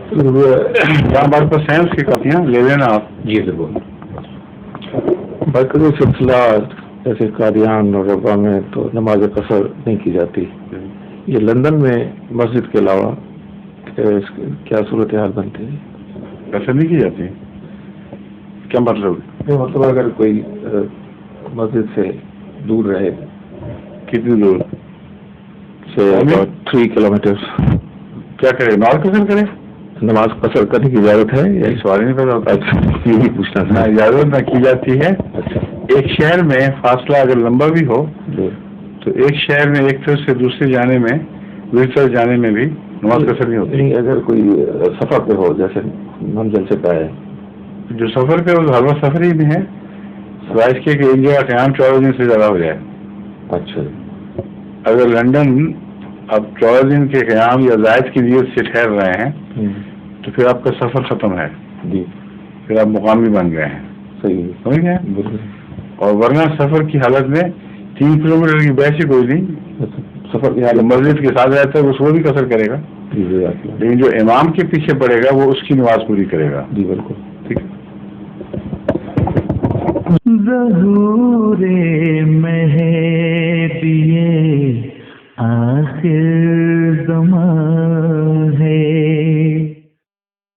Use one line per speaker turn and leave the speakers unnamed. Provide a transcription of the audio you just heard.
ہمارے پاس ہیں اس کی کاپیاں، لے لینا آپ.
جی ضرور.
باقی سلسلہ جیسے قادیان اور ربا میں تو نماز قصر نہیں کی جاتی. یہ لندن میں مسجد کے علاوہ کیا صورتحال بنتی ہے؟
قصر نہیں کی جاتی؟ کیا مطلب؟
مطلب اگر کوئی مسجد سے دور رہے.
کتنی دور؟
3 کلومیٹر.
کیا کرے؟ نماز قصر کرے؟
نماز قصر کرنے کی اجازت ہے یا
سوال نہیں پیدا ہوتا.
یہی پوچھنا تھا.
اجازت نہ کی جاتی ہے. ایک شہر میں فاصلہ اگر لمبا بھی ہو تو ایک شہر میں ایک طرف سے دوسرے جانے میں دوسری جانے میں بھی نماز قصر نہیں ہوتی.
اگر کوئی سفر پہ ہو جیسے منزل سے پہ ہے،
جو سفر پہ وہ ہر وقت سفر ہی میں ہے، سوائے اس کے کہ انڈیا کا قیام 14 دن سے زیادہ ہو جائے.
اچھا.
اگر لندن اب 14 دن کے قیام یا زائد کی نیت سے ٹھہر رہے ہیں تو پھر آپ کا سفر ختم ہے.
جی.
پھر آپ مقامی بن گئے ہیں.
صحیح
سمجھ گئے. اور ورنہ سفر کی حالت میں 3 کلومیٹر کی بحث ہی کوئی نہیں.
سفر کی حالت
مسجد کے ساتھ رہتا ہے وہ بھی قصر کرے گا، لیکن جو امام کے پیچھے پڑے گا وہ اس کی نماز پوری کرے گا.
جی بالکل.
ٹھیک ہے.
ظہور